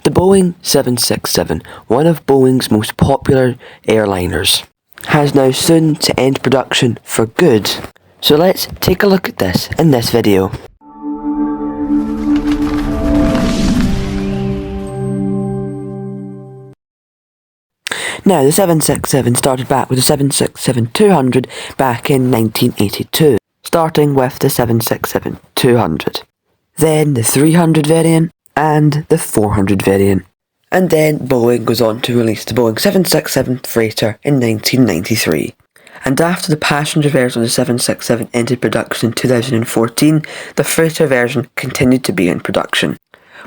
The Boeing 767, one of Boeing's most popular airliners, has now soon to end production for good. So let's take a look at this in this video. Now, the 767 started back with the 767-200 back in 1982, starting with the 767-200, then the 300 variant and the 400 variant, and then Boeing goes on to release the Boeing 767 Freighter in 1993. And after the passenger version of the 767 entered production in 2014, the freighter version continued to be in production.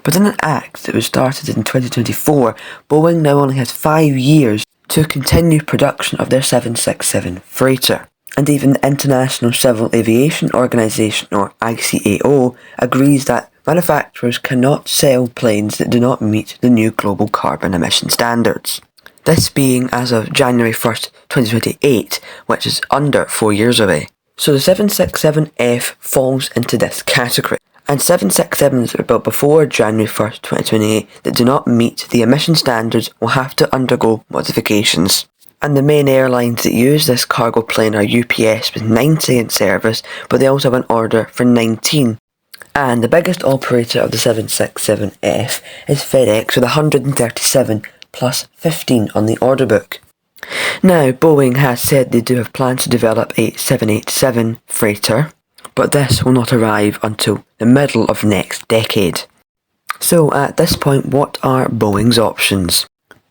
But in an act that was started in 2024, Boeing now only has 5 years to continue production of their 767 freighter. And even the International Civil Aviation Organization, or ICAO, agrees that manufacturers cannot sell planes that do not meet the new global carbon emission standards. This being as of January 1st, 2028, which is under 4 years away. So the 767F falls into this category. And 767s that were built before January 1st, 2028 that do not meet the emission standards will have to undergo modifications. And the main airlines that use this cargo plane are UPS with 90 in service, but they also have an order for 19. And the biggest operator of the 767F is FedEx with 137 plus 15 on the order book. Now, Boeing has said they do have plans to develop a 787 freighter, but this will not arrive until the middle of next decade. So at this point, what are Boeing's options?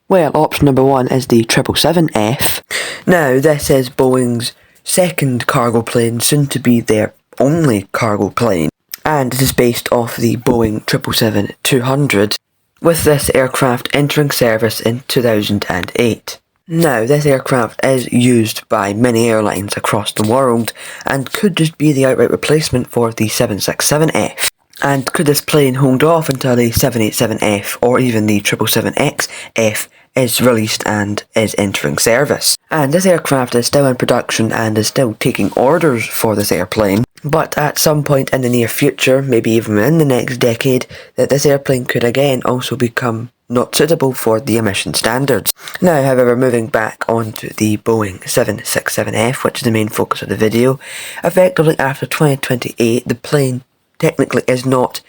Well, option number 1 is the 777F. Now, this is Boeing's second cargo plane, soon to be their only cargo plane, and it is based off the Boeing 777-200, with this aircraft entering service in 2008. Now, this aircraft is used by many airlines across the world and could just be the outright replacement for the 767F. And could this plane hold off until the 787F or even the 777XF is released and is entering service? And this aircraft is still in production and is still taking orders for this airplane. But at some point in the near future, maybe even in the next decade, that this airplane could again also become not suitable for the emission standards. Now, however, moving back onto the Boeing 767F, which is the main focus of the video, effectively after 2028, the plane technically is not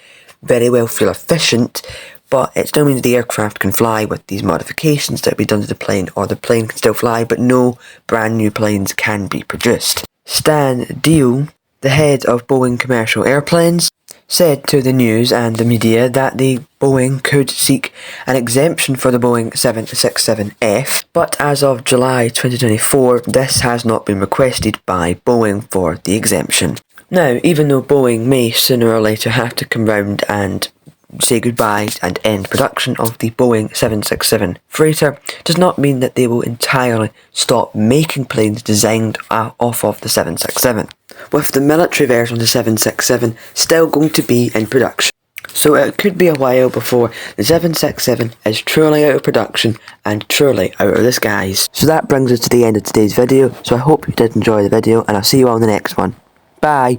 very well fuel efficient, but it still means the aircraft can fly with these modifications that will be done to the plane, or the plane can still fly, but no brand new planes can be produced. Stan Deal, the head of Boeing Commercial Airplanes, said to the news and the media that the Boeing could seek an exemption for the Boeing 767F, but as of July 2024, this has not been requested by Boeing for the exemption. Now, even though Boeing may sooner or later have to come round and say goodbye and end production of the Boeing 767 freighter, does not mean that they will entirely stop making planes designed off of the 767, with the military version of the 767 still going to be in production. So it could be a while before the 767 is truly out of production and truly out of the skies. So that brings us to the end of today's video, so I hope you did enjoy the video and I'll see you all in the next one. Bye!